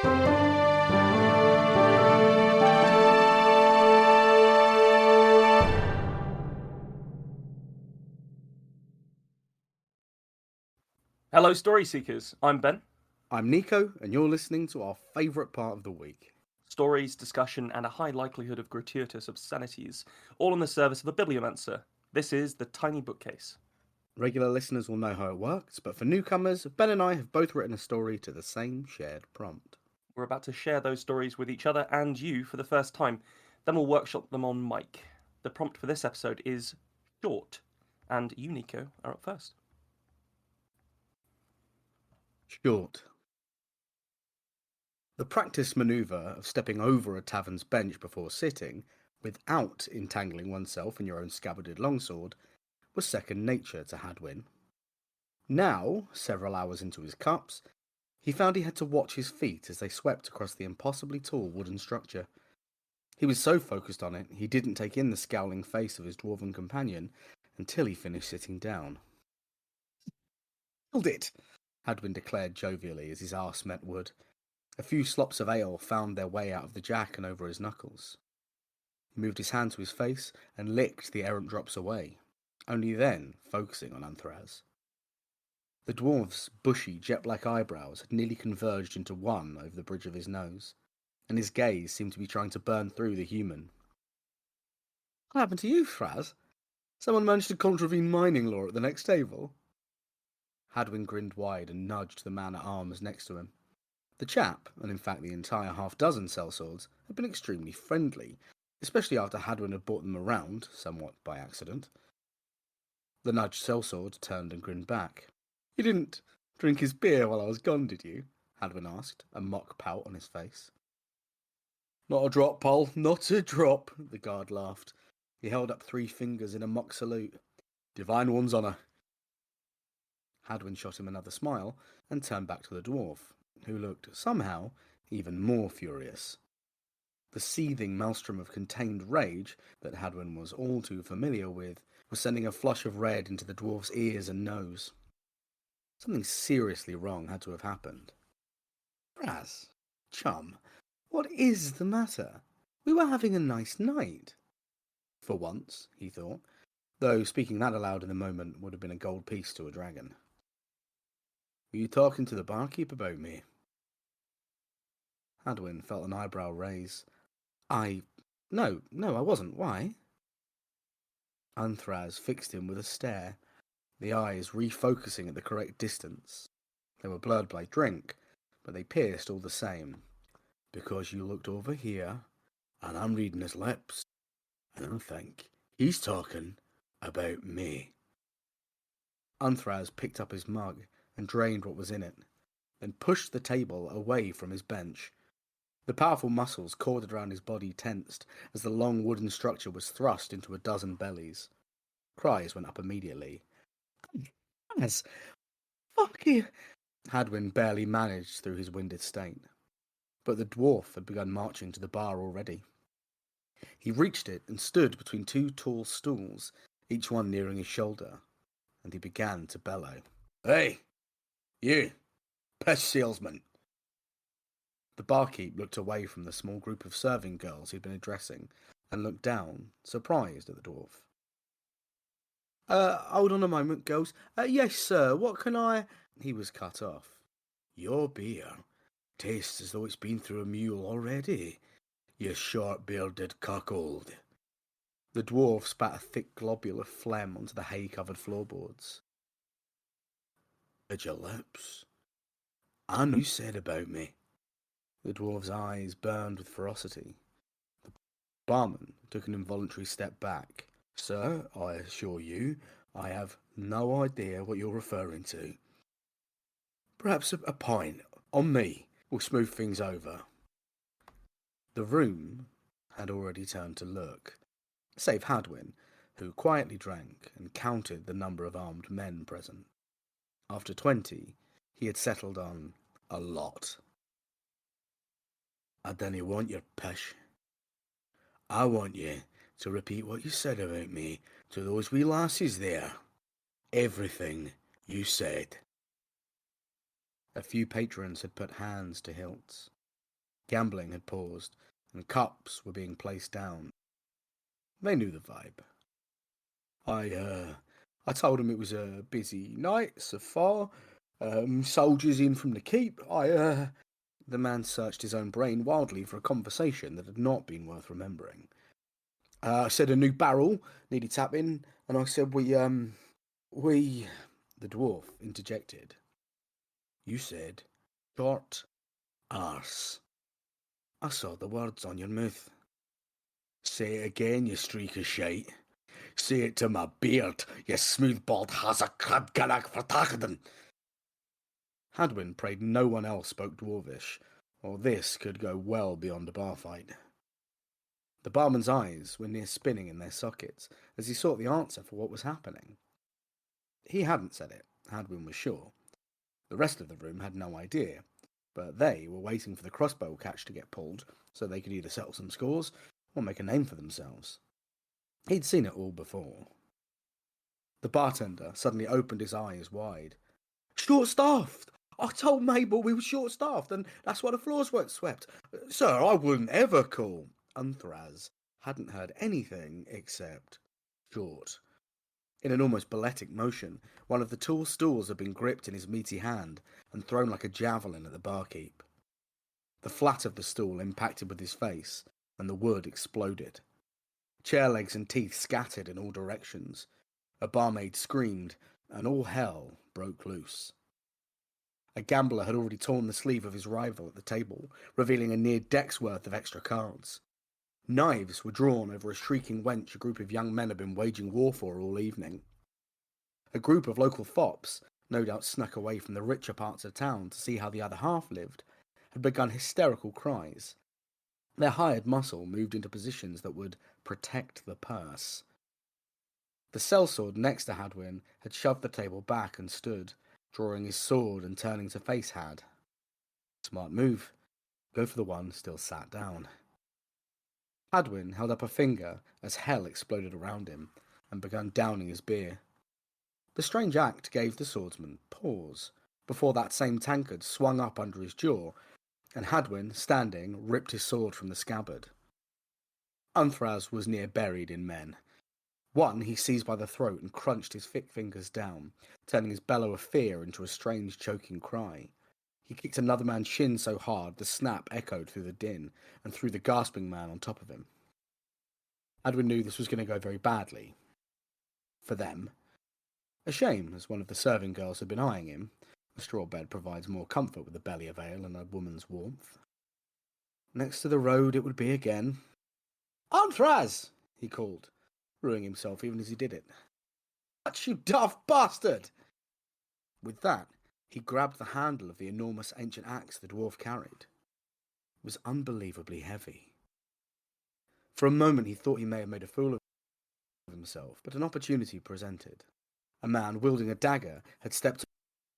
Hello, Story Seekers. I'm Ben. I'm Nico, and you're listening to our favourite part of the week. Stories, discussion, and a high likelihood of gratuitous obscenities, all in the service of a bibliomancer. This is the Tiny Bookcase. Regular listeners will know how it works, but for newcomers, Ben and I have both written a story to the same shared prompt. We're about to share those stories with each other and you for the first time. Then we'll workshop them on mic. The prompt for this episode is short, and you, Nico, are up first. Short. The practice manoeuvre of stepping over a tavern's bench before sitting, without entangling oneself in your own scabbarded longsword, was second nature to Hadwin. Now, several hours into his cups, he found he had to watch his feet as they swept across the impossibly tall wooden structure. He was so focused on it, he didn't take in the scowling face of his dwarven companion until he finished sitting down. "Hold it!" Hadwin declared jovially as his arse met wood. A few slops of ale found their way out of the jack and over his knuckles. He moved his hand to his face and licked the errant drops away, only then focusing on Anthraz. The dwarf's bushy, jet-black eyebrows had nearly converged into one over the bridge of his nose, and his gaze seemed to be trying to burn through the human. "What happened to you, Thraz? Someone managed to contravene mining law at the next table?" Hadwin grinned wide and nudged the man at arms next to him. The chap, and in fact the entire half-dozen sellswords, had been extremely friendly, especially after Hadwin had brought them around, somewhat by accident. The nudged sellsword turned and grinned back. "You didn't drink his beer while I was gone, did you?" Hadwin asked, a mock pout on his face. "Not a drop, Poll, not a drop," the guard laughed. He held up 3 fingers in a mock salute. "Divine one's honour." Hadwin shot him another smile and turned back to the dwarf, who looked, somehow, even more furious. The seething maelstrom of contained rage that Hadwin was all too familiar with was sending a flush of red into the dwarf's ears and nose. Something seriously wrong had to have happened. "Raz, chum, what is the matter? We were having a nice night." For once, he thought, though speaking that aloud in the moment would have been a gold piece to a dragon. "Were you talking to the barkeep about me?" Hadwin felt an eyebrow raise. No, I wasn't. Why?" Anthraz fixed him with a stare, the eyes refocusing at the correct distance. They were blurred by drink, but they pierced all the same. "Because you looked over here, and I'm reading his lips, and I think he's talking about me." Anthraz picked up his mug and drained what was in it, then pushed the table away from his bench. The powerful muscles corded around his body tensed as the long wooden structure was thrust into a dozen bellies. Cries went up immediately. "As fuck you!" Hadwin barely managed through his winded state. But the dwarf had begun marching to the bar already. He reached it and stood between 2 tall stools, each one nearing his shoulder, and he began to bellow. "Hey, you, pest salesman!" The barkeep looked away from the small group of serving girls he'd been addressing and looked down, surprised at the dwarf. Hold on a moment, girls. Yes, sir, what can I—" He was cut off. "Your beer tastes as though it's been through a mule already, you short-bearded cuckold." The dwarf spat a thick globule of phlegm onto the hay-covered floorboards. "At your lips. I know you said about me." The dwarf's eyes burned with ferocity. The barman took an involuntary step back. "Sir, I assure you, I have no idea what you're referring to. Perhaps a pint on me will smooth things over." The room had already turned to look, save Hadwin, who quietly drank and counted the number of armed men present. After 20, he had settled on a lot. "I don't want your pish. I want you to repeat what you said about me to those wee lassies there. Everything you said." A few patrons had put hands to hilts. Gambling had paused, and cups were being placed down. They knew the vibe. I told him it was a busy night so far. Soldiers in from the keep. The man searched his own brain wildly for a conversation that had not been worth remembering. I said a new barrel needed tapping, and I said we. The dwarf interjected. You said, short arse. I saw the words on your mouth. Say it again, you streak of shite. Say it to my beard, you smooth-bald hazard ganak vertagden. Hadwin prayed no one else spoke Dwarvish, or this could go well beyond a bar fight. The barman's eyes were near spinning in their sockets as he sought the answer for what was happening. He hadn't said it, Hadwin was sure. The rest of the room had no idea, but they were waiting for the crossbow catch to get pulled so they could either settle some scores or make a name for themselves. He'd seen it all before. The bartender suddenly opened his eyes wide. Short-staffed! I told Mabel we were short-staffed, and that's why the floors weren't swept. Sir, I wouldn't ever call. Unthraz hadn't heard anything except short. In an almost balletic motion, one of the tall stools had been gripped in his meaty hand and thrown like a javelin at the barkeep. The flat of the stool impacted with his face, and the wood exploded. Chair legs and teeth scattered in all directions. A barmaid screamed, and all hell broke loose. A gambler had already torn the sleeve of his rival at the table, revealing a near deck's worth of extra cards. Knives were drawn over a shrieking wench a group of young men had been waging war for all evening. A group of local fops, no doubt snuck away from the richer parts of town to see how the other half lived, had begun hysterical cries. Their hired muscle moved into positions that would protect the purse. The sellsword next to Hadwin had shoved the table back and stood, drawing his sword and turning to face Had. Smart move. Go for the one still sat down. Hadwin held up a finger as hell exploded around him and began downing his beer. The strange act gave the swordsman pause before that same tankard swung up under his jaw, and Hadwin, standing, ripped his sword from the scabbard. Unthraz was near buried in men. One he seized by the throat and crunched his thick fingers down, turning his bellow of fear into a strange choking cry. He kicked another man's shin so hard the snap echoed through the din and threw the gasping man on top of him. Hadwin knew this was going to go very badly. For them. A shame, as one of the serving girls had been eyeing him. A straw bed provides more comfort with a belly of ale and a woman's warmth. Next to the road it would be again. Anthraz! He called, ruining himself even as he did it. What, you daft bastard! With that, he grabbed the handle of the enormous ancient axe the dwarf carried. It was unbelievably heavy. For a moment he thought he may have made a fool of himself, but an opportunity presented. A man wielding a dagger had stepped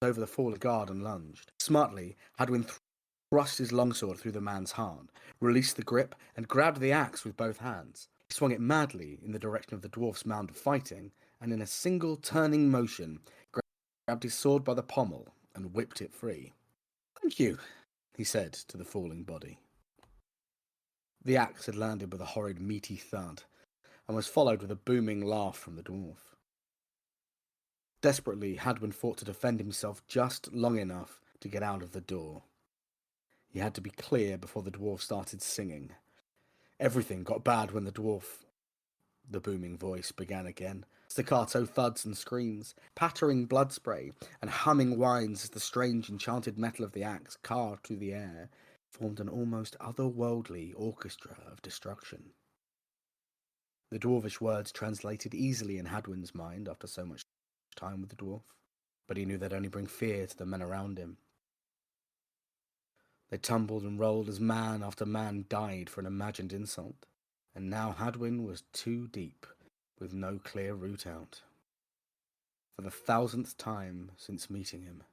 over the fallen guard and lunged. Smartly, Hadwin thrust his longsword through the man's heart, released the grip, and grabbed the axe with both hands. He swung it madly in the direction of the dwarf's mound of fighting, and in a single turning motion, grabbed his sword by the pommel and whipped it free. Thank you, he said to the falling body. The axe had landed with a horrid meaty thud, and was followed with a booming laugh from the dwarf. Desperately, Hadwin fought to defend himself just long enough to get out of the door. He had to be clear before the dwarf started singing. Everything got bad when the booming voice began again. Staccato thuds and screams, pattering blood spray, and humming whines as the strange enchanted metal of the axe carved through the air formed an almost otherworldly orchestra of destruction. The dwarvish words translated easily in Hadwin's mind after so much time with the dwarf, but he knew they'd only bring fear to the men around him. They tumbled and rolled as man after man died for an imagined insult, and now Hadwin was too deep, with no clear route out. For the 1000th time since meeting him,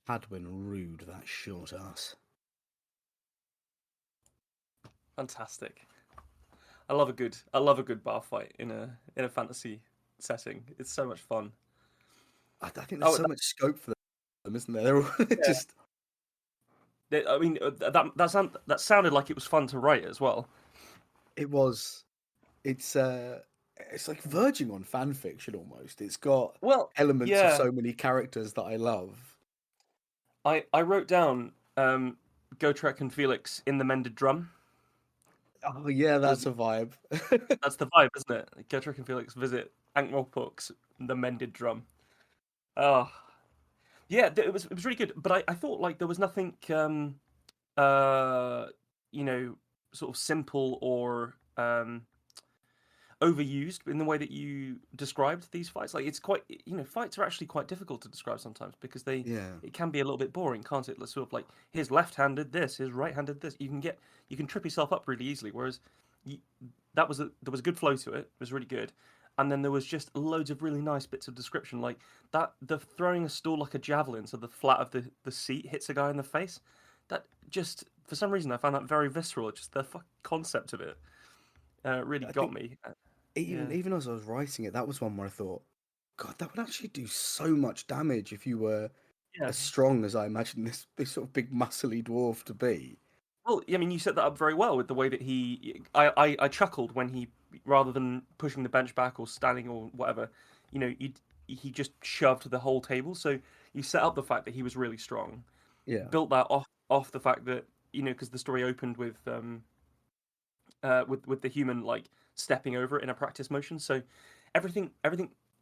Hadwin rued that short ass. Fantastic. I love a good bar fight in a fantasy setting. It's so much fun. I think there's so much scope for them, isn't there? They're all just I mean, that sounded like it was fun to write as well. It was. It's like verging on fan fiction almost. It's got Well, elements of yeah, so many characters that I love. I wrote down Gotrek and Felix in the Mended Drum Oh yeah, because that's a vibe. that's the vibe, isn't it? Gotrek and Felix visit Ankh-Morpork's the Mended Drum. Oh, yeah, it was really good. But I thought like there was nothing uh you know sort of simple or overused in the way that you described these fights. Like it's quite, fights are actually quite difficult to describe sometimes because Yeah, it can be a little bit boring, can't it? Like, sort of like his left-handed this, his right-handed this. You can trip yourself up really easily. Whereas you, there was a good flow to it. It was really good. And then there was just loads of really nice bits of description, like that the throwing a stool like a javelin, so the flat of the seat hits a guy in the face. That just for some reason I found that very visceral. Just the concept of it really I got think me. even Yeah. even as I was writing it, that was one where I thought, God, that would actually do so much damage if you were Yeah. as strong as I imagine this sort of big muscly dwarf to be. Well, I mean, you set that up very well with the way that I chuckled when he, rather than pushing the bench back or standing or whatever, he just shoved the whole table. So you set up the fact that he was really strong, Yeah, built that off the fact that because the story opened with the human like stepping over it in a practice motion. So everything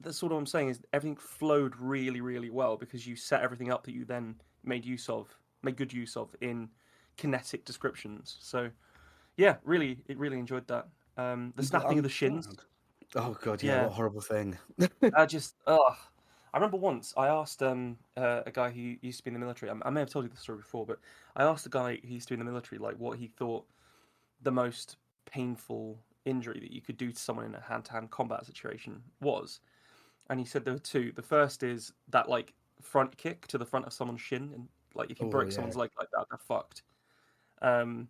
that's sort of what I'm saying is everything flowed really really well because you set everything up that you then made good use of in kinetic descriptions. So yeah, really enjoyed that. The snapping of I'm the shins. glad. Oh God, yeah, Yeah, what a horrible thing. I just ugh. I remember once I asked a guy who used to be in the military. I may have told you this story before, but I asked a guy who used to be in the military like what he thought the most painful injury that you could do to someone in a hand-to-hand combat situation was, and he said there were two. The first is that like front kick to the front of someone's shin, and like if you Oh break yeah. someone's leg like that, they're fucked. Um,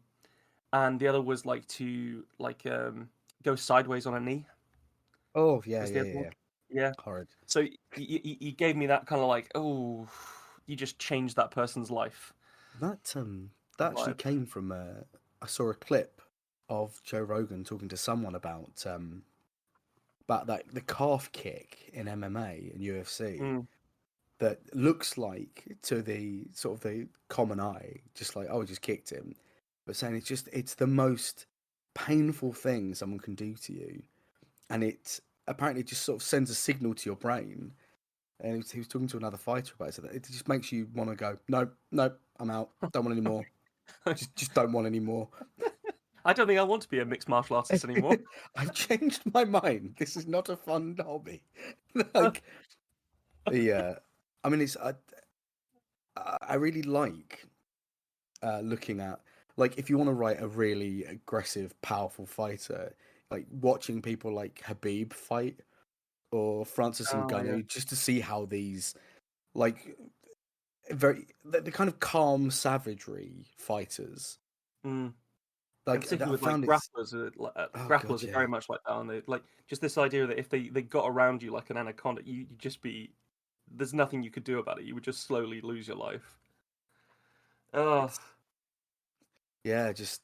and the other was like go sideways on a knee. Oh yeah, Was the yeah, other yeah, one? yeah. Yeah. Horrid. So you gave me that kind of like, oh, you just changed that person's life That actually vibe. came from I saw a clip of Joe Rogan talking to someone about that the calf kick in MMA and UFC Mm, that looks like to the sort of the common eye, just like oh, I just kicked him, but saying it's the most painful thing someone can do to you, and it apparently just sort of sends a signal to your brain. And he was talking to another fighter about it, so that it just makes you want to go, no, no, I'm out, don't want any more, just don't want any more. I don't think I want to be a mixed martial artist anymore. I've changed my mind. This is not a fun hobby. Like, yeah, I mean, I really like looking at like if you want to write a really aggressive, powerful fighter, like watching people like Habib fight or Francis Oh yeah. Ngannou, just to see how these like the kind of calm savagery fighters. Mm. And Like particularly I with like found it's grapplers, oh god, grapplers are yeah. very much like that, aren't they? Like just this idea that if they got around you like an anaconda, you just be there's nothing you could do about it. You would just slowly lose your life. Oh, It's yeah, just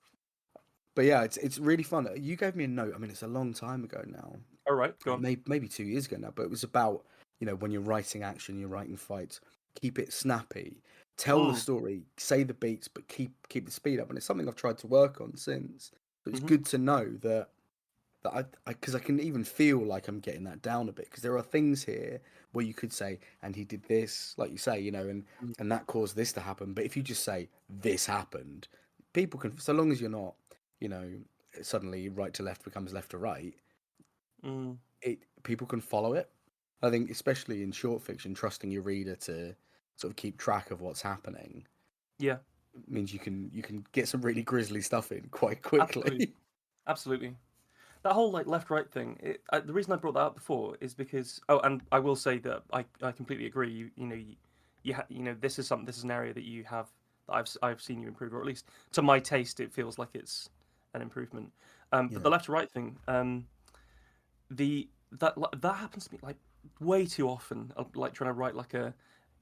but yeah, it's really fun. You gave me a note. I mean, it's a long time ago now. all right, go on. Maybe 2 years ago now, but it was about, when you're writing action, you're writing fights, keep it snappy, tell the Mm. story, say the beats, but keep the speed up. And it's something I've tried to work on since. So it's Hmm. good to know that because I can even feel like I'm getting that down a bit because there are things here where you could say, and he did this, like you say, and that caused this to happen. But if you just say this happened, people can, so long as you're not, you know, suddenly right to left becomes left to right, Mm. people can follow it. I think, especially in short fiction, trusting your reader to sort of keep track of what's happening Yeah, means you can get some really grisly stuff in quite absolutely, quickly. absolutely. That whole like left right thing. The reason I brought that up before is because and I will say that I completely agree. This is something. This is an area that you have that I've seen you improve, or at least to my taste, it feels like it's an improvement. But Yeah, the left to right thing, the that happens to me like way too often. Like trying to write like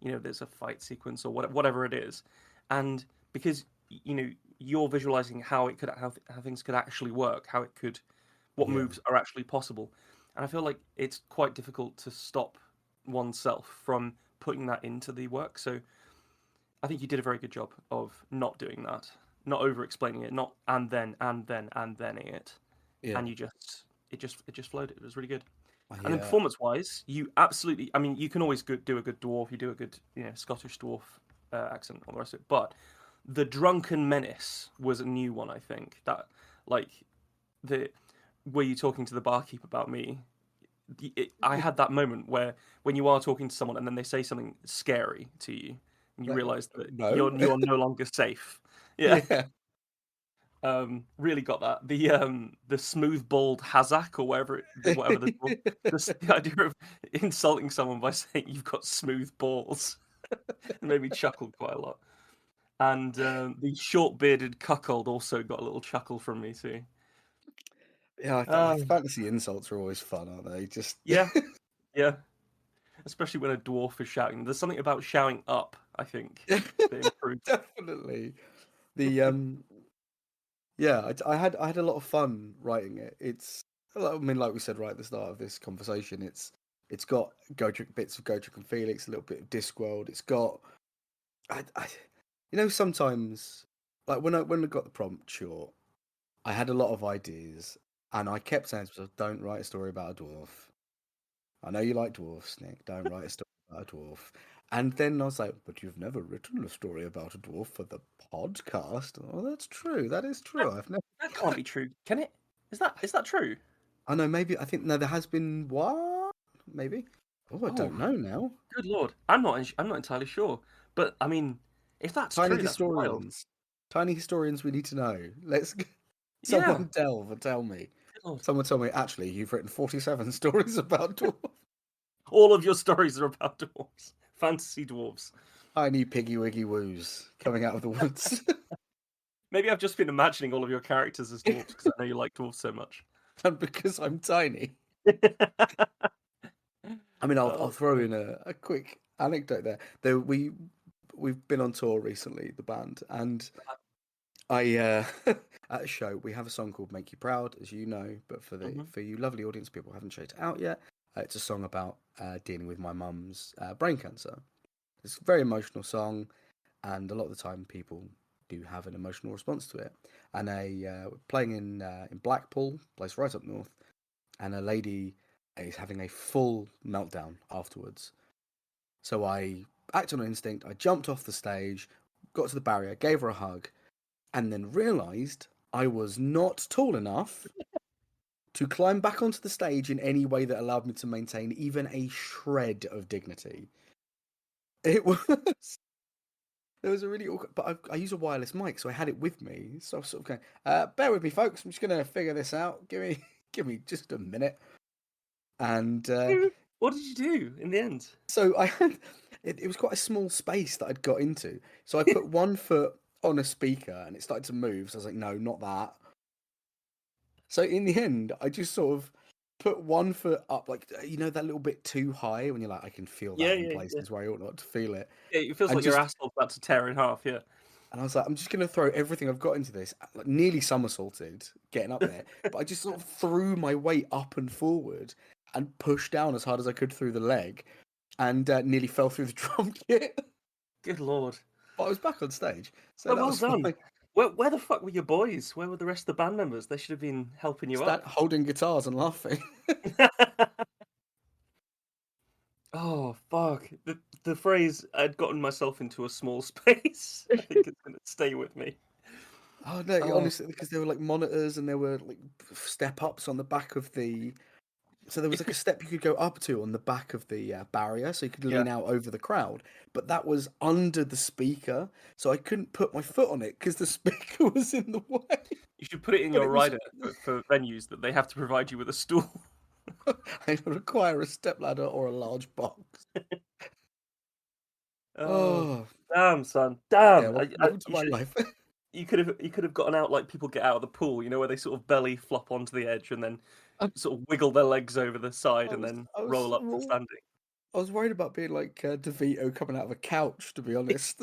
there's a fight sequence or whatever it is, and because you're visualizing how it could how things could actually work, what Yeah. moves are actually possible, and I feel like it's quite difficult to stop oneself from putting that into the work. So I think you did a very good job of not doing that, not over explaining it, not and then it, Yeah. and it just flowed. It was really good. And then I performance wise, you absolutely. I mean, you can always do a good dwarf. You do a good Scottish dwarf accent, all the rest of it. But the drunken menace was a new one. I think that like the were you talking to the barkeep about me? I had that moment where when you are talking to someone and then they say something scary to you, and you like, realise that no. you're no longer safe. Yeah, Yeah. really got that. The smooth balled Hazak or whatever the idea of insulting someone by saying you've got smooth balls made me chuckle quite a lot. And the short bearded cuckold also got a little chuckle from me too. Yeah, Um, fantasy insults are always fun, aren't they? Just yeah, yeah. Especially when a dwarf is shouting. There's something about shouting up, I think, that improves. definitely. The Yeah, I had a lot of fun writing it. I mean, like we said right at the start of this conversation, it's got bits of Gotrek and Felix, a little bit of Discworld. It's got I sometimes like when I got the prompt short, I had a lot of ideas, and I kept saying to myself, "Don't write a story about a dwarf. I know you like dwarfs, Nick. Don't write a story about a dwarf." And then I was like, "But you've never written a story about a dwarf for the podcast." Oh, that's true. That is That, true. I've never. that can't be true, can it? Is that true? I know. Maybe I think no. There has been one. Maybe. Oh, I Oh, don't know now. good lord. I'm not entirely sure. But I mean, if that's Tiny true, that's wild. historians. Tiny historians. We need to know. Yeah. Someone delve and tell me. Good lord. Someone tell me. Actually, you've written 47 stories about dwarves. All of your stories are about dwarves. Fantasy dwarves. Tiny piggy wiggy woos coming out of the woods. Maybe I've just been imagining all of your characters as dwarves because I know you like dwarves so much. And because I'm tiny. I mean, I'll Oh, throw God. in a quick anecdote there. We've been on tour recently, the band, and I at a show we have a song called "Make You Proud," as you know, but Mhm. for you lovely audience people who haven't checked it out yet, it's a song about dealing with my mum's brain cancer. It's a very emotional song, and a lot of the time people do have an emotional response to it. And playing in Blackpool, place right up north, and a lady is having a full meltdown afterwards. So I acted on instinct. I jumped off the stage, got to the barrier, gave her a hug, and then realised I was not tall enough to climb back onto the stage in any way that allowed me to maintain even a shred of dignity. It was There was a really awkward, but I use a wireless mic, so I had it with me. So I was sort of going, bear with me, folks. I'm just gonna figure this out. Give me just a minute. And What did you do in the end? so I had it was quite a small space that I'd got into. So I put one foot on a speaker, and it started to move. So I was like, no, not that. So in the end, I just sort of put one foot up, like that little bit too high when you're like, I can feel Yeah, that in yeah, yeah. places where I ought not to feel it, Yeah, it feels and like your just asshole's about to tear in half. Yeah. And I was like, I'm just going to throw everything I've got into this, like nearly somersaulted, getting up there. But I just sort of threw my weight up and forward and pushed down as hard as I could through the leg and nearly fell through the drum kit. Good lord. But I was back on stage. So Oh, that well was done. fine. Where the fuck were your boys? Where were the rest of the band members? They should have been helping you Stand, up. holding guitars and laughing. Oh fuck. The phrase "I'd gotten myself into a small space." I think it's gonna stay with me. Oh, no, Oh, honestly, because there were like monitors and there were like step ups on the back of the. So there was it's like a good. step you could go up to on the back of the barrier, so you could Yeah. lean out over the crowd. But that was under the speaker, so I couldn't put my foot on it because the speaker was in the way. You should put it in But your it was rider for venues that they have to provide you with a stool. I require a step ladder or a large box. Oh, Oh, damn, son. yeah. Damn. Welcome to You my should. life. You could have gotten out like people get out of the pool. Where they sort of belly flop onto the edge and then sort of wiggle their legs over the I side and was, then I was, roll up to standing. I was worried about being like DeVito coming out of a couch. To be honest,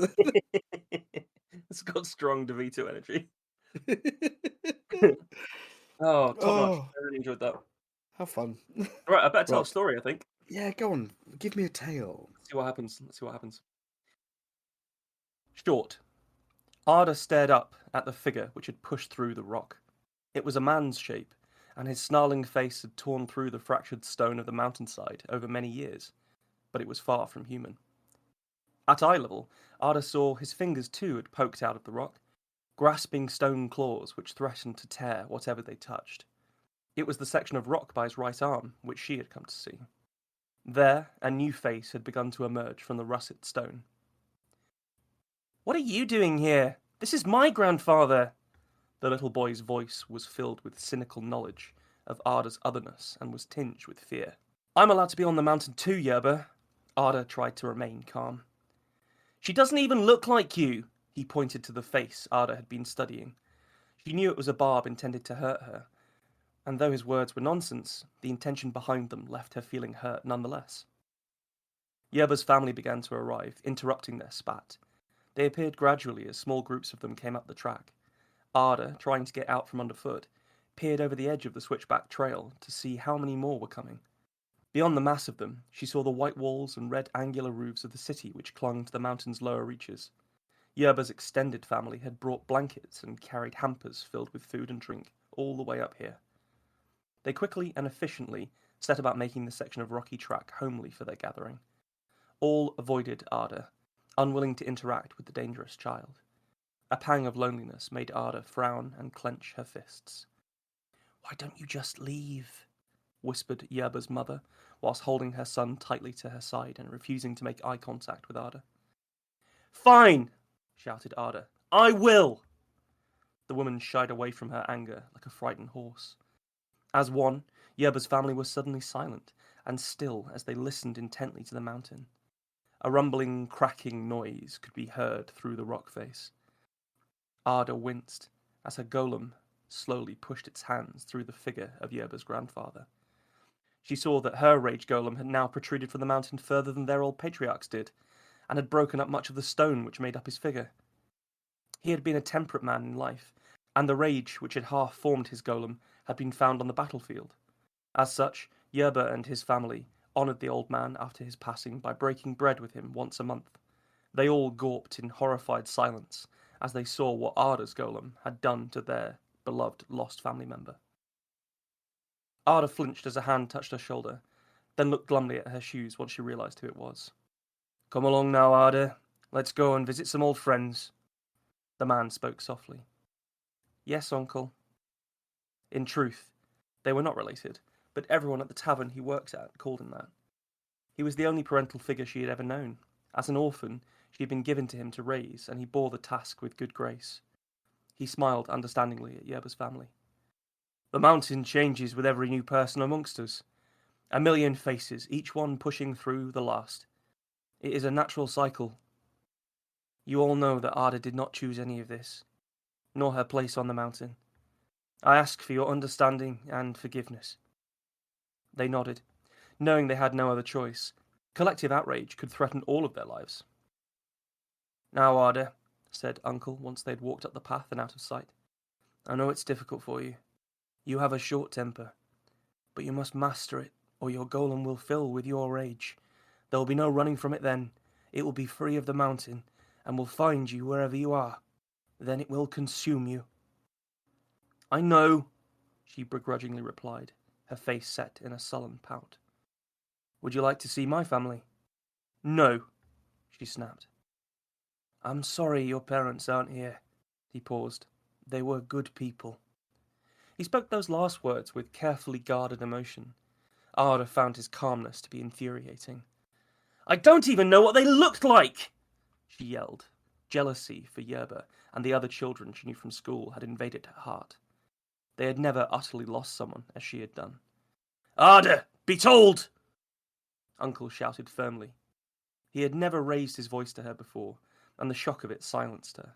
It's got strong DeVito energy. Oh, top notch. Oh, I really enjoyed that. have fun. Right, I better tell a Right. story, I think. Yeah, go on. Give me a tale. Let's see what happens. Let's see what happens. Short. Arda stared up at the figure which had pushed through the rock. It was a man's shape, and his snarling face had torn through the fractured stone of the mountainside over many years, but it was far from human. At eye level, Arda saw his fingers too had poked out of the rock, grasping stone claws which threatened to tear whatever they touched. It was the section of rock by his right arm which she had come to see. There, a new face had begun to emerge from the russet stone. "What are you doing here? This is my grandfather!" The little boy's voice was filled with cynical knowledge of Arda's otherness and was tinged with fear. "I'm allowed to be on the mountain too, Yerba." Arda tried to remain calm. "She doesn't even look like you." He pointed to the face Arda had been studying. She knew it was a barb intended to hurt her, and though his words were nonsense, the intention behind them left her feeling hurt nonetheless. Yerba's family began to arrive, interrupting their spat. They appeared gradually as small groups of them came up the track. Arda, trying to get out from underfoot, peered over the edge of the switchback trail to see how many more were coming. Beyond the mass of them, she saw the white walls and red angular roofs of the city which clung to the mountain's lower reaches. Yerba's extended family had brought blankets and carried hampers filled with food and drink all the way up here. They quickly and efficiently set about making the section of rocky track homely for their gathering. All avoided Arda, unwilling to interact with the dangerous child. A pang of loneliness made Arda frown and clench her fists. "Why don't you just leave?" whispered Yerba's mother, whilst holding her son tightly to her side and refusing to make eye contact with Arda. "Fine!" shouted Arda. "I will!" The woman shied away from her anger like a frightened horse. As one, Yerba's family was suddenly silent and still as they listened intently to the mountain. A rumbling, cracking noise could be heard through the rock face. Arda winced as her golem slowly pushed its hands through the figure of Yerba's grandfather. She saw that her rage golem had now protruded from the mountain further than their old patriarchs did, and had broken up much of the stone which made up his figure. He had been a temperate man in life, and the rage which had half formed his golem had been found on the battlefield. As such, Yerba and his family honoured the old man after his passing by breaking bread with him once a month. They all gawped in horrified silence as they saw what Arda's golem had done to their beloved lost family member. Arda flinched as a hand touched her shoulder, then looked glumly at her shoes once she realised who it was. "Come along now, Arda. Let's go and visit some old friends." The man spoke softly. "Yes, uncle." In truth, they were not related, but everyone at the tavern he worked at called him that. He was the only parental figure she had ever known. As an orphan, she had been given to him to raise, and he bore the task with good grace. He smiled understandingly at Yerba's family. "The mountain changes with every new person amongst us. A million faces, each one pushing through the last. It is a natural cycle. You all know that Arda did not choose any of this, nor her place on the mountain. I ask for your understanding and forgiveness." They nodded, knowing they had no other choice. Collective outrage could threaten all of their lives. "Now, Arda," said Uncle once they had walked up the path and out of sight, "I know it's difficult for you. You have a short temper, but you must master it, or your golem will fill with your rage. There will be no running from it then. It will be free of the mountain, and will find you wherever you are. Then it will consume you." "I know," she begrudgingly replied, her face set in a sullen pout. "Would you like to see my family?" "No," she snapped. "I'm sorry your parents aren't here." He paused. "They were good people." He spoke those last words with carefully guarded emotion. Arda found his calmness to be infuriating. "I don't even know what they looked like!" she yelled. Jealousy for Yerba and the other children she knew from school had invaded her heart. They had never utterly lost someone as she had done. "Arda, be told!" Uncle shouted firmly. He had never raised his voice to her before, and the shock of it silenced her.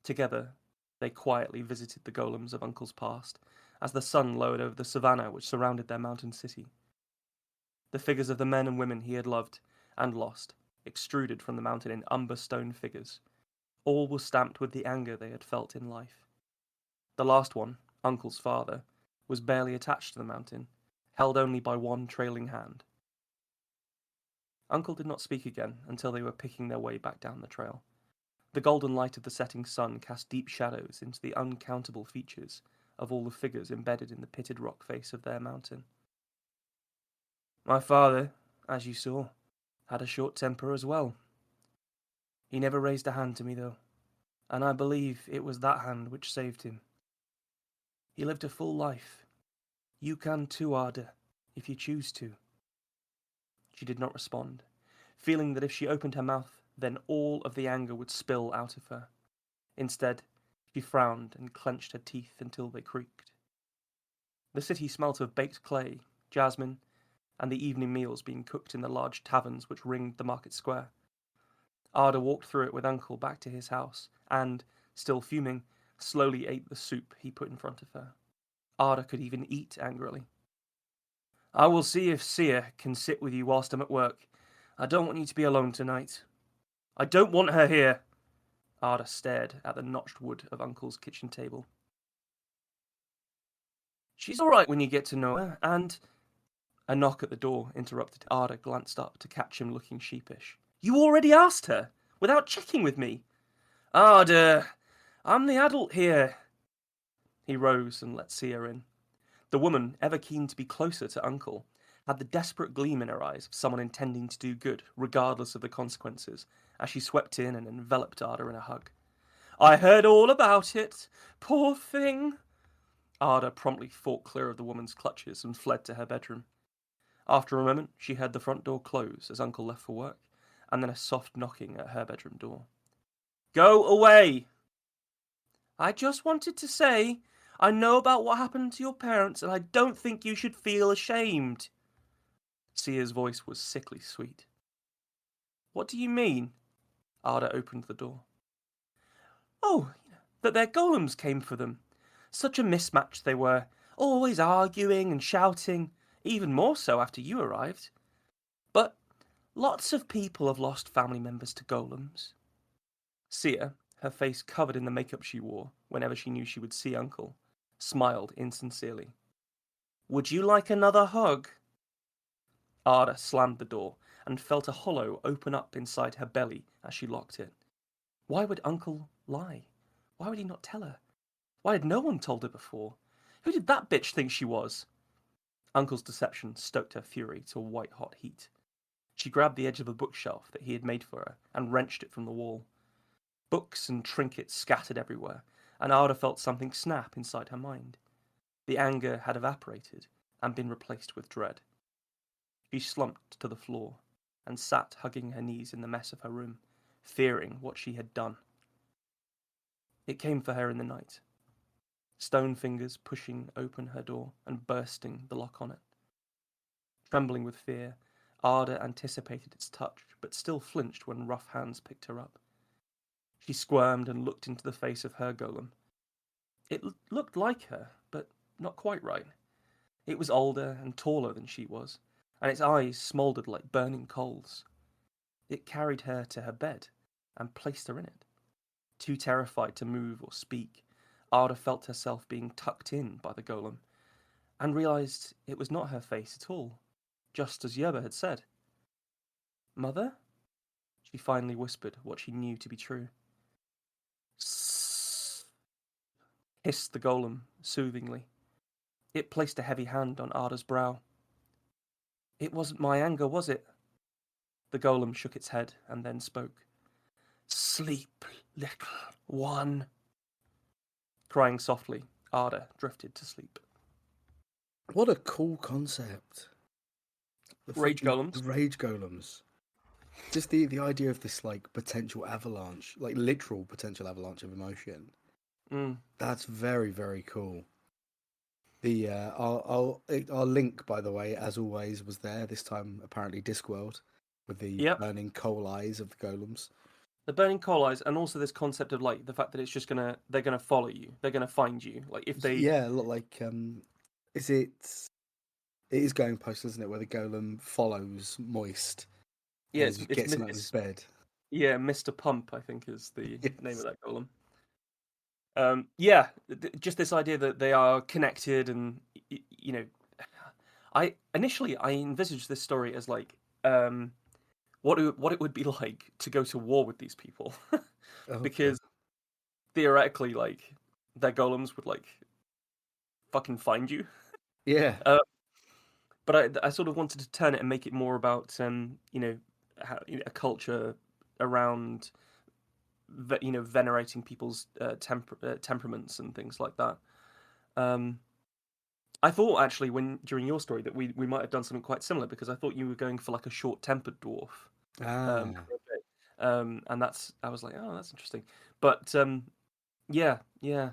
Together, they quietly visited the golems of Uncle's past, as the sun lowered over the savannah which surrounded their mountain city. The figures of the men and women he had loved and lost extruded from the mountain in umber stone figures. All was stamped with the anger they had felt in life. The last one, Uncle's father, was barely attached to the mountain, held only by one trailing hand. Uncle did not speak again until they were picking their way back down the trail. The golden light of the setting sun cast deep shadows into the uncountable features of all the figures embedded in the pitted rock face of their mountain. My father, as you saw, had a short temper as well. He never raised a hand to me, though, and I believe it was that hand which saved him. He lived a full life. You can too, Ada, if you choose to. She did not respond, feeling that if she opened her mouth, then all of the anger would spill out of her. Instead, she frowned and clenched her teeth until they creaked. The city smelt of baked clay, jasmine, and the evening meals being cooked in the large taverns which ringed the market square. Ada walked through it with Uncle back to his house, and, still fuming, slowly ate the soup he put in front of her. Ada could even eat angrily. I will see if Sia can sit with you whilst I'm at work. I don't want you to be alone tonight. I don't want her here. Ada stared at the notched wood of Uncle's kitchen table. She's all right when you get to know her, and... A knock at the door interrupted. Ada glanced up to catch him looking sheepish. You already asked her, without checking with me. Ada, I'm the adult here. He rose and let Sia in. The woman, ever keen to be closer to Uncle, had the desperate gleam in her eyes of someone intending to do good, regardless of the consequences, as she swept in and enveloped Ada in a hug. I heard all about it. Poor thing. Ada promptly fought clear of the woman's clutches and fled to her bedroom. After a moment, she heard the front door close as Uncle left for work, and then a soft knocking at her bedroom door. Go away! I just wanted to say, I know about what happened to your parents, and I don't think you should feel ashamed. Sia's voice was sickly sweet. What do you mean? Ada opened the door. Oh, that their golems came for them. Such a mismatch they were, always arguing and shouting, even more so after you arrived. But lots of people have lost family members to golems. Sia, her face covered in the makeup she wore whenever she knew she would see Uncle, smiled insincerely. Would you like another hug? Ada slammed the door and felt a hollow open up inside her belly as she locked it. Why would Uncle lie? Why would he not tell her? Why had no one told her before? Who did that bitch think she was? Uncle's deception stoked her fury to white-hot heat. She grabbed the edge of a bookshelf that he had made for her and wrenched it from the wall. Books and trinkets scattered everywhere, and Ada felt something snap inside her mind. The anger had evaporated and been replaced with dread. She slumped to the floor and sat hugging her knees in the mess of her room, fearing what she had done. It came for her in the night. Stone fingers pushing open her door and bursting the lock on it. Trembling with fear, Ada anticipated its touch, but still flinched when rough hands picked her up. She squirmed and looked into the face of her golem. It looked like her, but not quite right. It was older and taller than she was, and its eyes smouldered like burning coals. It carried her to her bed and placed her in it. Too terrified to move or speak, Ada felt herself being tucked in by the golem, and realised it was not her face at all, just as Yerba had said. Mother? She finally whispered what she knew to be true. Sssss, hissed the golem soothingly. It placed a heavy hand on Ada's brow. It wasn't my anger, was it? The golem shook its head and then spoke. Sleep, little one. Crying softly, Ada drifted to sleep. What a cool concept. Rage golems. Rage golems. Just the idea of this like potential avalanche, like literal potential avalanche of emotion. That's very, very cool. The our link, by the way, as always, was there. This time, apparently, Discworld with the burning coal eyes of the golems. The burning coal eyes, and also this concept of like the fact that it's just they're gonna follow you, they're gonna find you. Like if they a lot like it is going post, isn't it? Where the golem follows Moist. Yeah, gets him out of his bed. Yeah, Mr. Pump, I think is the name of Yes. that golem. Yeah, just this idea that they are connected, and you know, I envisaged this story as like what it would be like to go to war with these people, Oh god. because theoretically, like their golems would like fucking find you. Yeah. Uh, but I sort of wanted to turn it and make it more about a culture around venerating people's temperaments and things like that. Um, I thought actually when during your story that we might have done something quite similar, because I thought you were going for like a short-tempered dwarf. Ah. For a bit. And I was like, oh, that's interesting. But yeah, yeah.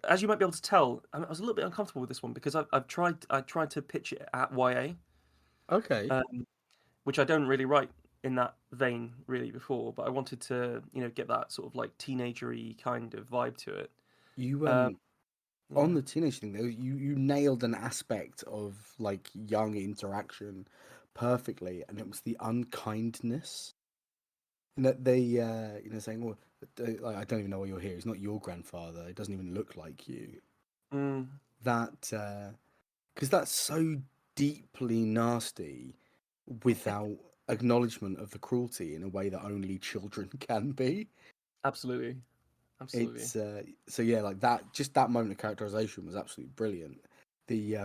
As you might be able to tell, I was a little bit uncomfortable with this one because I tried to pitch it at YA, Okay. which I don't really write in that vein really before, but I wanted to get that sort of like teenagery kind of vibe to it. You Um, on yeah, the teenage thing though, you nailed an aspect of like young interaction perfectly, and it was the unkindness. And that they, saying, "Well, like, I don't even know why you're here. He's not your grandfather. He doesn't even look like you." mm, That, because that's so deeply nasty, without acknowledgement of the cruelty in a way that only children can be. absolutely, absolutely. It's so yeah, like that. Just that moment of characterization was absolutely brilliant. The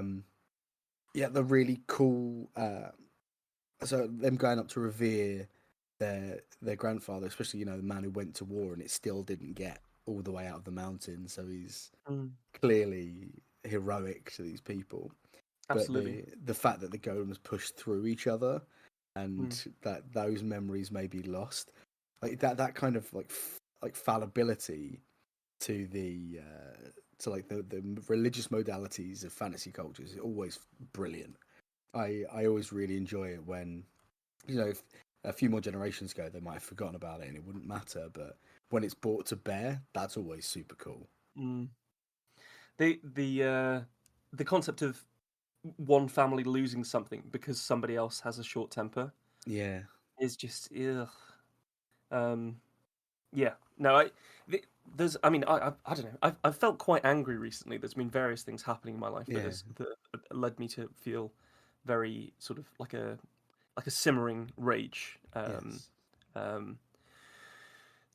yeah, the really cool. So them going up to revere their grandfather, especially the man who went to war and it still didn't get all the way out of the mountain. So he's Mm, clearly heroic to these people. But absolutely. the fact that the golems push through each other, and Mm, that those memories may be lost, like that kind of like fallibility to the like the religious modalities of fantasy cultures is always brilliant. I always really enjoy it when if a few more generations ago they might have forgotten about it and it wouldn't matter, but when it's brought to bear, that's always super cool. mm. The concept of one family losing something because somebody else has a short temper Yeah, is just ugh. Um, yeah, no, there's, I mean, I don't know. I've felt quite angry recently. There's been various things happening in my life yeah, that led me to feel very sort of like a simmering rage. yes, Um,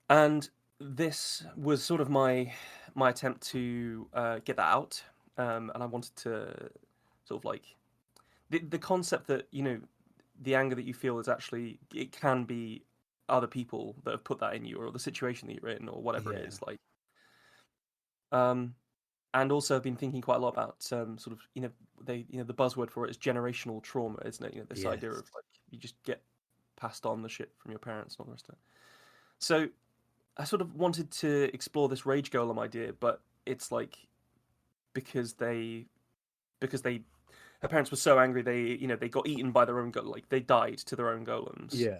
and this was sort of my attempt to get that out. And I wanted to sort of like the concept that the anger that you feel is actually it can be other people that have put that in you, or the situation that you're in, or whatever it yeah, is like. Um, and also I've been thinking quite a lot about sort of the buzzword for it is generational trauma, isn't it? This idea of yes, like you just get passed on the shit from your parents and all the rest of it. So I sort of wanted to explore this rage golem idea, but it's like because they because they her parents were so angry they got eaten by their own like they died to their own golems. yeah,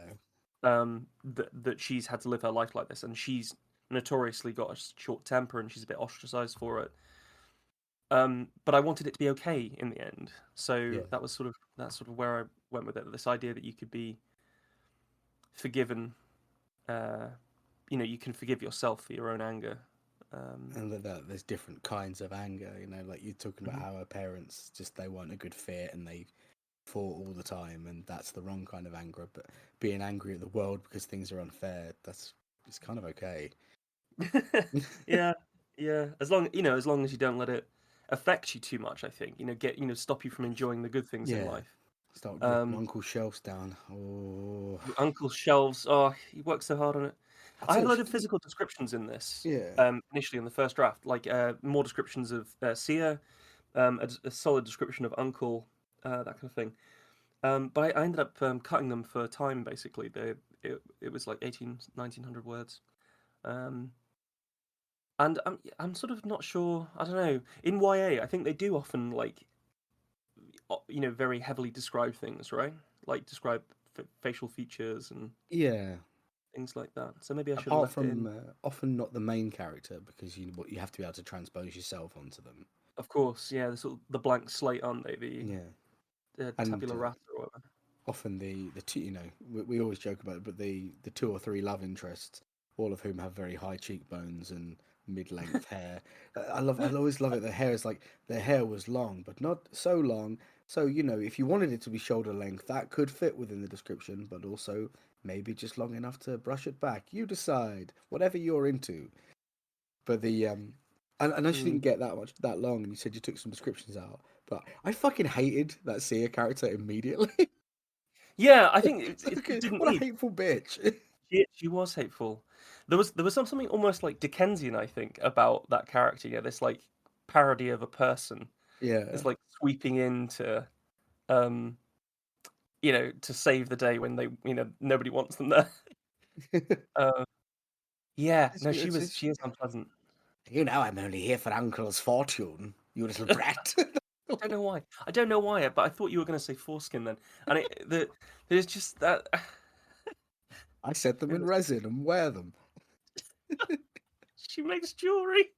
That she's had to live her life like this, and she's notoriously got a short temper, and she's a bit ostracized for it. But I wanted it to be okay in the end, so yeah, that's sort of where I went with it. This idea that you could be forgiven, uh, you can forgive yourself for your own anger. Um, and that there's different kinds of anger. Like you're talking about mhm. how our parents just they weren't a good fit and they fought all the time, and that's the wrong kind of anger. But being angry at the world because things are unfair, that's it's kind of okay. Yeah, yeah. As long as you don't let it affect you too much, I think. Stop you from enjoying the good things in Yeah, life. start ripping Um, Uncle Shelves down. Oh, your uncle's shelves. Oh, he works so hard on it. that's I have a lot of actually physical descriptions in this. yeah, Initially in the first draft, like more descriptions of Sia, a solid description of Uncle, that kind of thing. But I ended up cutting them for time. Basically, it was like 1900 words. Um, and I'm sort of not sure. I don't know. In YA, I think they do often like very heavily describe things, right? Like describe facial features and yeah. things like that. So maybe I should have Apart left it from in. often not the main character because you have to be able to transpose yourself onto them. Of course, yeah, the sort of the blank slate, aren't they? Yeah, The and tabula rasa or whatever. often the two, we always joke about it, but the two or three love interests, all of whom have very high cheekbones and mid-length hair. I always love it. The hair is like their hair was long, but not so long. So if you wanted it to be shoulder length, that could fit within the description, but also maybe just long enough to brush it back. You decide, whatever you're into. But I know she didn't Mm. get that long, and you said you took some descriptions out. But I fucking hated that Sia character immediately. Yeah, I think it Okay, didn't what a need. hateful bitch. She was hateful. There was something almost like Dickensian, I think, about that character. Yeah, this like parody of a person. Yeah. It's like sweeping in to um to save the day when they nobody wants them there. Uh, yeah, no, she is unpleasant. I'm only here for Uncle's fortune, you little brat. I don't know why. I don't know why, but I thought you were going to say foreskin then. And there's just that. I set them in resin and wear them. She makes jewelry.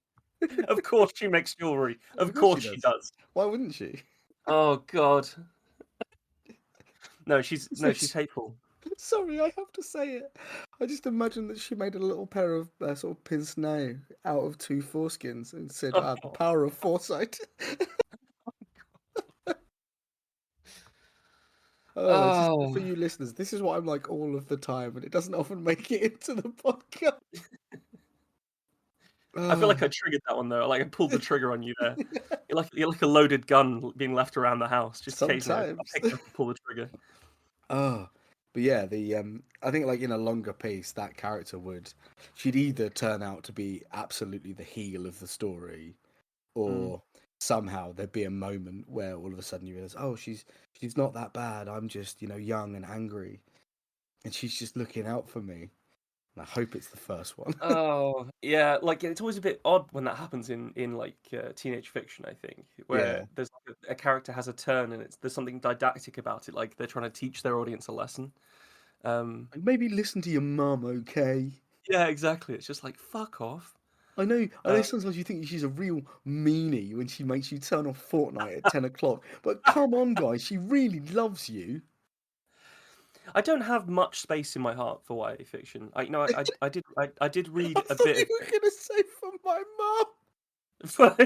Of course she makes jewelry. Of Of course she course she does. does. Why wouldn't she? Oh God. No, So, she's hateful. sorry, I have to say it. I just imagine that she made a little pair of sort of pince nez out of two foreskins and said, the Oh, power of foresight. Oh, it's just oh. for you listeners. This is what I'm like all of the time, and it doesn't often make it into the podcast. I feel Oh, like I triggered that one though. Like I pulled the trigger on you there. You're like a loaded gun being left around the house. Just occasionally, I sometimes. pick it up and pull the trigger. Oh, but yeah, the I think like in a longer piece, that character she'd either turn out to be absolutely the heel of the story, Mm. or somehow there'd be a moment where all of a sudden you realize, oh, she's not that bad. I'm just young and angry, and she's just looking out for me. And I hope it's the first one. Oh yeah, like it's always a bit odd when that happens in like teenage fiction. I think where Yeah, there's like a character has a turn and there's something didactic about it, like they're trying to teach their audience a lesson. Um, like, maybe listen to your mum, okay? yeah, exactly. It's just like fuck off. I know. Uh, Sometimes you think she's a real meanie when she makes you turn off Fortnite at 10 o'clock. But come on, guys, she really loves you. I don't have much space in my heart for YA fiction. I did I read a thought bit you of were gonna say for my mum. it, but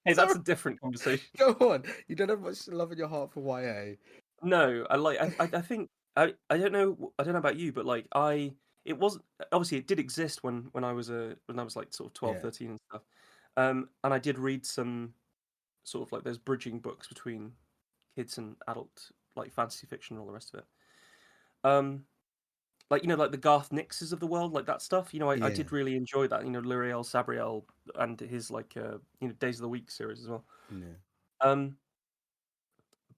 hey, that's Sorry, a different conversation. go on. You don't have much love in your heart for YA. No, I think I don't know about you, but like it was obviously it did exist when I was like sort of 12, Yeah, 13 and stuff. And I did read some sort of like those bridging books between kids and adult like fantasy fiction and all the rest of it. Um, like like the Garth Nixes of the world, like that stuff. I yeah, did really enjoy that. L'Oreal Sabriel and his like Days of the Week series as well. yeah. Um,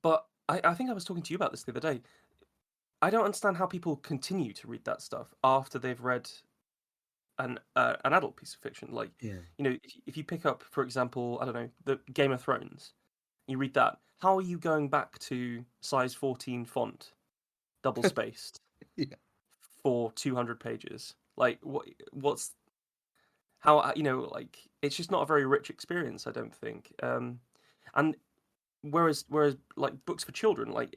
but I think I was talking to you about this the other day. I don't understand how people continue to read that stuff after they've read an adult piece of fiction. Like, Yeah. if you pick up, for example, I don't know, the Game of Thrones, you read that. How are you going back to size 14 font, double spaced, Yeah. for 200 pages? Like, what's how like it's just not a very rich experience, I don't think. And whereas like books for children, like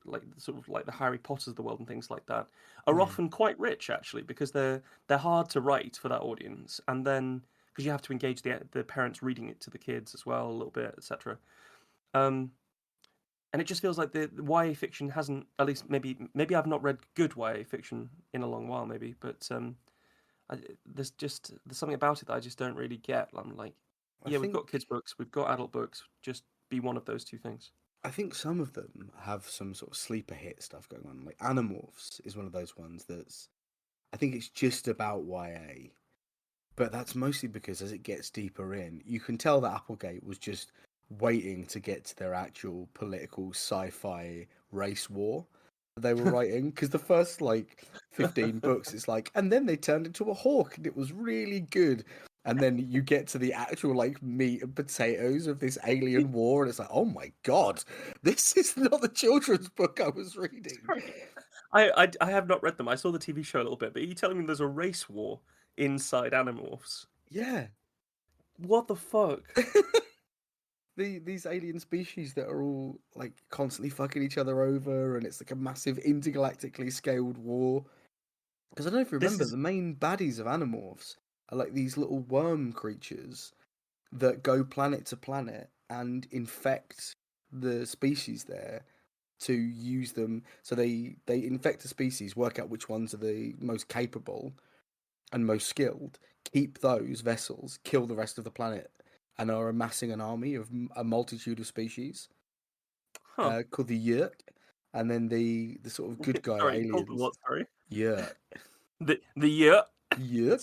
like sort of like the Harry Potters of the world and things like that, are Yeah. often quite rich actually because they're hard to write for that audience, and then because you have to engage the parents reading it to the kids as well a little bit, etc. Um, and it just feels like the YA fiction hasn't, at least maybe I've not read good YA fiction in a long while, maybe, but there's something about it that I just don't really get. I'm like, I yeah, we've think got kids books, we've got adult books, just be one of those two things. I think some of them have some sort of sleeper hit stuff going on. Like Animorphs is one of those ones that's I think it's just about YA, but that's mostly because as it gets deeper in, you can tell that Applegate was just waiting to get to their actual political sci-fi race war that they were writing. Because the first like 15 books, it's like, and then they turned into a hawk, and it was really good. And then you get to the actual like meat and potatoes of this alien war, and it's like, oh my god, this is not the children's book I was reading. Sorry. I have not read them. I saw the TV show a little bit, but are you telling me there's a race war inside Animorphs? Yeah. What the fuck? these alien species that are all like constantly fucking each other over, and it's like a massive intergalactically scaled war. Because I don't know if you This remember, is the main baddies of Animorphs are like these little worm creatures that go planet to planet and infect the species there to use them. So they infect a species, work out which ones are the most capable and most skilled, keep those vessels, kill the rest of the planet, and are amassing an army of a multitude of species huh. called the Yurt. And then the sort of good guy Sorry, called the aliens. what? Sorry, Yurt. the year. Yurt.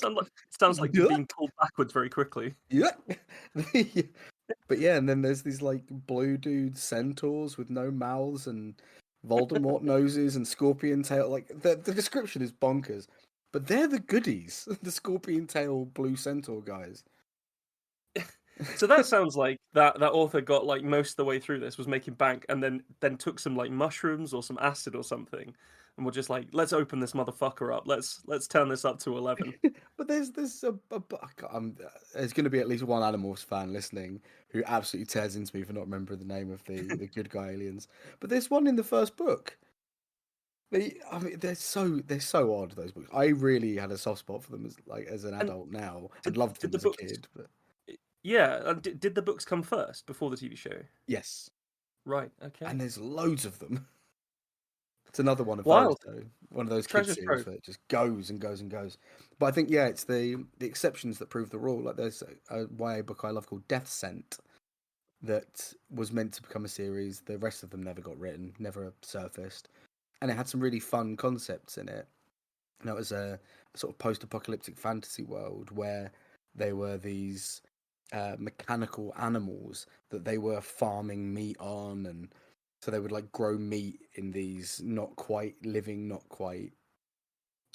Sounds like Yurt. being told backwards very quickly. Yurt. But yeah, and then there's these like blue dude centaurs with no mouths and Voldemort noses and scorpion tail. Like the description is bonkers. But they're the goodies, the scorpion tail blue centaur guys. So that sounds like that author got like most of the way through this, was making bank, and then took some like mushrooms or some acid or something, and we're just like, let's open this motherfucker up. Let's turn this up to 11. But there's going to be at least one Animorphs fan listening who absolutely tears into me for not remembering the name of the good guy aliens. But there's one in the first book. I mean, they're so odd, those books. I really had a soft spot for them as an And adult now, and did loved did them the as a books? kid. But Yeah, and did the books come first before the TV show? yes, Right. Okay. and there's loads of them. It's another one of those Wild. though, one of those kid Treasure series trove. where it just goes and goes and goes. But I think it's the exceptions that prove the rule. Like there's a YA book I love called Death Scent that was meant to become a series. The rest of them never got written, never surfaced, and it had some really fun concepts in it. And it was a sort of post-apocalyptic fantasy world where they were these mechanical animals that they were farming meat on, and so they would like grow meat in these not quite living, not quite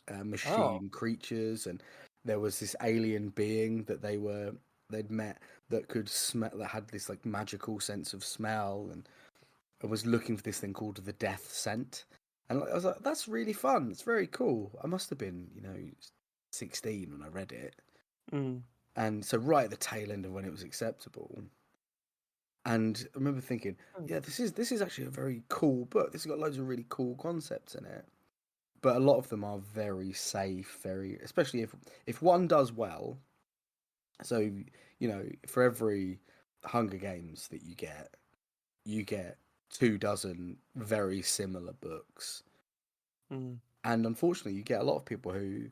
Oh. machine creatures. And there was this alien being that they'd met that could smell, that had this like magical sense of smell, and I was looking for this thing called the Death Scent. And I was like, that's really fun. It's very cool. I must have been, 16 when I read it. Mm. And so right at the tail end of when it was acceptable. And I remember thinking, Hmm. yeah, this is actually a very cool book. This has got loads of really cool concepts in it. But a lot of them are very safe, especially if one does well. So, for every Hunger Games that you get 24 very similar books. Mm. And unfortunately, you get a lot of people who,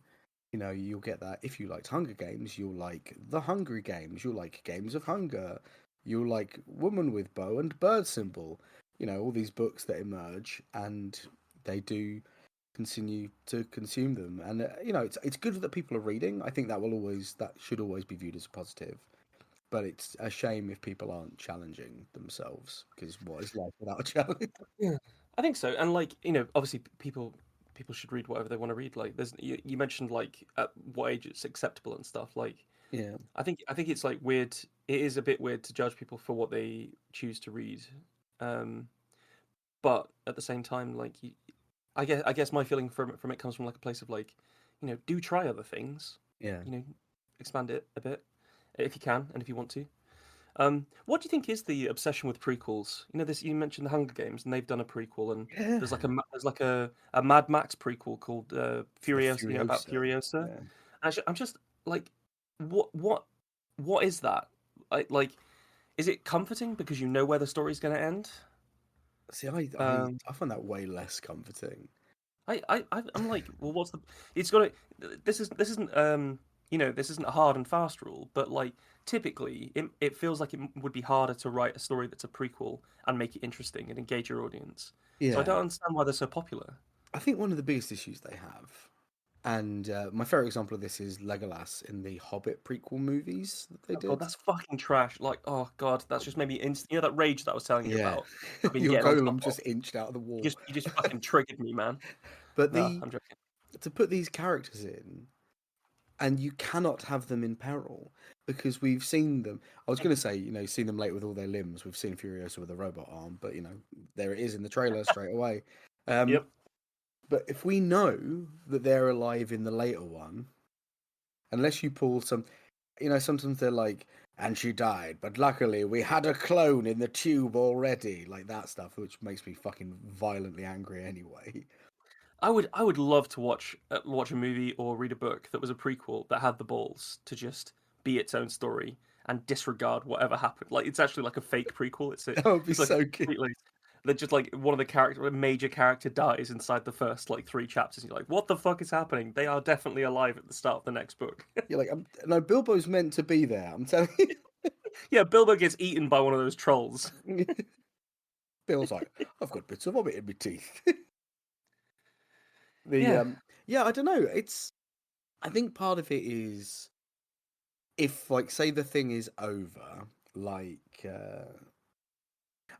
you'll get that if you liked Hunger Games, you'll like The Hungry Games, you'll like Games of Hunger, you'll like Woman with Bow and Bird Symbol, all these books that emerge and they do continue to consume them. And, it's good that people are reading. I think that should always be viewed as a positive. But it's a shame if people aren't challenging themselves, because what is life without a challenge? Yeah, I think so. And like, obviously people should read whatever they want to read. Like, you mentioned like at what age it's acceptable and stuff. Like, Yeah. I think it's like weird. It is a bit weird to judge people for what they choose to read. Um, but at the same time, like, I guess my feeling from it comes from like a place of like, do try other things. Yeah. You know, expand it a bit if you can and if you want to. What do you think is the obsession with prequels? This you mentioned the Hunger Games, and they've done a prequel, and Yeah. there's like a Mad Max prequel called The Furiosa, about Furiosa. Furiosa. Yeah. I'm just like, what is that? Like, is it comforting because you know where the story's going to end? See, I Um, I find that way less comforting. I'm like, well, what's the? It's got to. This isn't a hard and fast rule, but like typically, it feels like it would be harder to write a story that's a prequel and make it interesting and engage your audience. So I Yeah. don't understand why they're so popular. I think one of the biggest issues they have, and my favorite example of this is Legolas in the Hobbit prequel movies that they Oh god, did. that's fucking trash. Like, oh god, that's just made me instant. That rage that I was telling you Yeah. about. I've been Your getting on top golem of. just inched out of the You wall. just fucking triggered me, man. But No, the I'm joking. to put these characters in, and you cannot have them in peril because we've seen them. I was going to say, seen them later with all their limbs. We've seen Furiosa with a robot arm, but there it is in the trailer straight away. Um, Yep. but if we know that they're alive in the later one, unless you pull some, sometimes they're like and she died, but luckily we had a clone in the tube already. Like that stuff, which makes me fucking violently angry anyway. I would love to watch a movie or read a book that was a prequel that had the balls to just be its own story and disregard whatever happened. Like it's actually like a fake prequel. That would be It's like a so good. completely that just like one of the character, a major character dies inside the first like three chapters. And you're like, what the fuck is happening? They are definitely alive at the start of the next book. You're like, no, Bilbo's meant to be there. I'm telling Yeah, Bilbo gets eaten by one of those trolls. you. Bill's like, I've got bits of vomit in my teeth. Yeah. Yeah, I don't know. I think part of it is if, like, say the thing is over, like,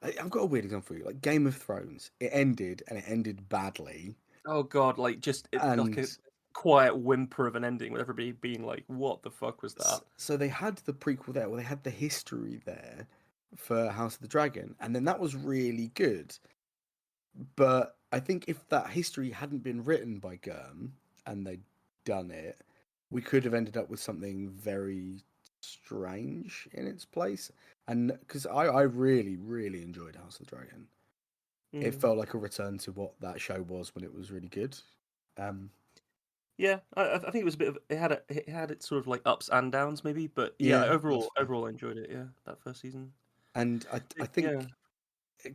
I've got a weird example for you. Like Game of Thrones, it ended and it ended badly, Oh god, like like and a quiet whimper of an ending with everybody being like, "What the fuck was that?" so they had the prequel there, well, they had the history there for House of the Dragon, and then that was really good. But I think if that history hadn't been written by Gurm and they'd done it, we could have ended up with something very strange in its place. And because I really, really enjoyed House of the Dragon, it Mm. felt like a return to what that show was when it was really good. Um, Yeah, I think it was a bit of it had its sort of like ups and downs maybe, but yeah, yeah, that's fair. overall I enjoyed it. Yeah, that first season. And I Yeah, think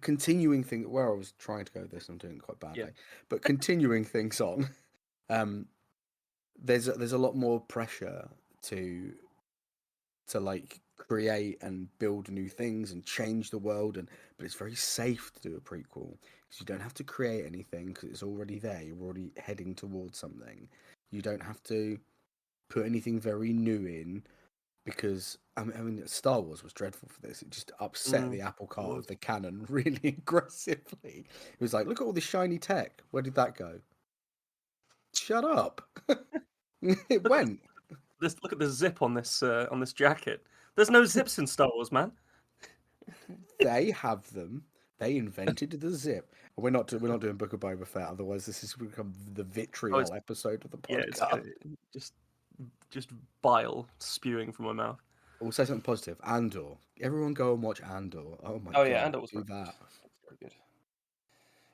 continuing thing where I was trying to go with this, I'm doing it quite yeah. badly, but continuing things on, um, there's a lot more pressure to like create and build new things and change the world, and but it's very safe to do a prequel because you don't have to create anything because it's already there. You're already heading towards something. You don't have to put anything very new in because I mean Star Wars was dreadful for this. It just upset Mm, the apple it cart of was. the canon really aggressively. It was like, look at all this shiny tech. Where did that go? Shut up. It Look at went. look at the zip on this jacket. There's no zips in Star Wars, man. They have them. They invented the zip. We're not doing Book of Boba Fett. Otherwise, this has become the Oh, it's vitriol episode of the yeah, it's podcast. just just bile spewing from my mouth. We'll say something positive. Andor. Everyone go and watch Andor. Oh my Oh yeah, god, and it was do very that. very good.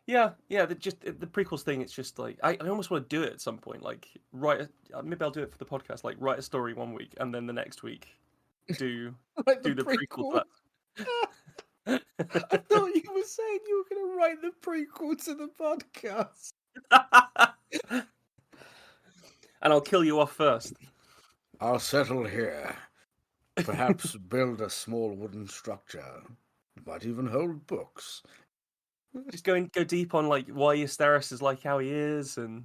Yeah, yeah. The prequels thing. It's just like I almost want to do it at some point. Like maybe I'll do it for the podcast. Like write a story one week and then the next week do Write the do the prequel prequel. to that. I thought you were saying you were going to write the prequel to the podcast. And I'll kill you off first. I'll settle here. Perhaps build a small wooden structure. Might even hold books. Just go deep on like why Eustaris is like how he is and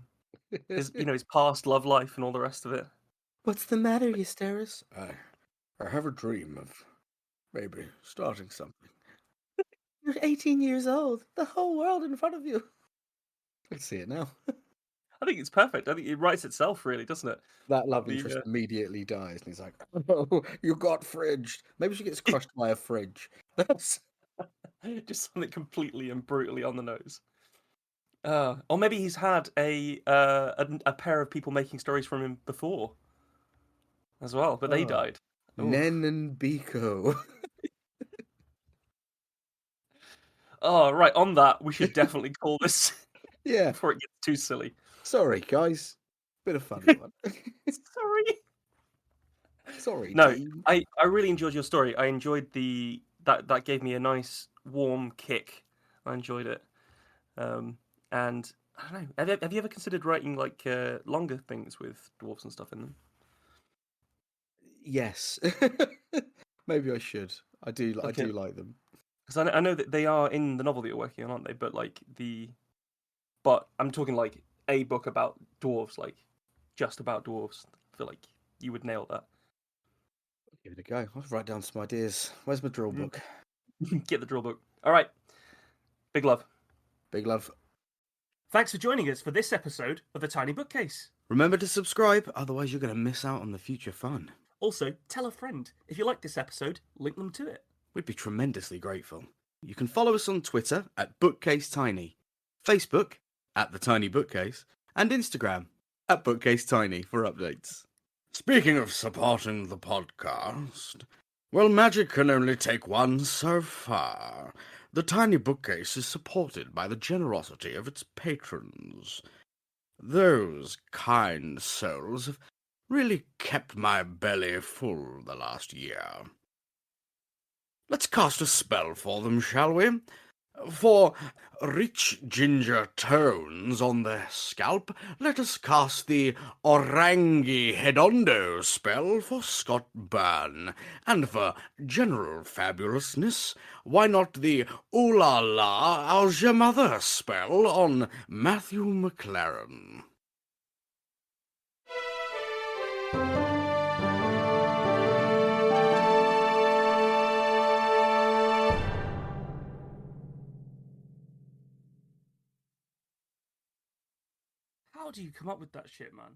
his his past love life and all the rest of it. What's the matter, Eustaris? I have a dream of maybe starting something. You're 18 years old. The whole world in front of you. I can see it now. I think it's perfect. I think it writes itself, really, doesn't it? That love The interest immediately dies, and he's like, "Oh, you got fridged." Maybe she gets crushed by a fridge. That's just something completely and brutally on the nose. Or maybe he's had a pair of people making stories from him before as well, but they died. Oof. Nen and Biko. Oh, right. On that, we should definitely call this Yeah. before it gets too silly. Sorry, guys. Bit of funny one. Sorry. Sorry, No, team. I really enjoyed your story. I enjoyed that gave me a nice warm kick. I enjoyed it. And I don't know. Have you ever considered writing like longer things with dwarves and stuff in them? Yes. Maybe I should. I do. I Like, do like them. because I know that they are in the novel that you're working on, aren't they? But I'm talking like a book about dwarves, like just about dwarves. I feel like you would nail that. Give it a go. I'll write down some ideas. Where's my drill book? Get the drill book. All right. Big love. Big love. Thanks for joining us for this episode of The Tiny Bookcase. Remember to subscribe, otherwise you're going to miss out on the future fun. Also, tell a friend. If you like this episode, link them to it. We'd be tremendously grateful. You can follow us on Twitter at BookcaseTiny, Facebook at The Tiny Bookcase, and Instagram at BookcaseTiny for updates. Speaking of supporting the podcast, Well, magic can only take one so far. The tiny bookcase is supported by the generosity of its patrons. Those kind souls have really kept my belly full the last year. Let's cast a spell for them, shall we? For rich ginger tones on their scalp, let us cast the Orangi Hedondo spell for Scott Byrne, and for general fabulousness, why not the Ooh La La How's Your Mother spell on Matthew McLaren? How do you come up with that shit, man?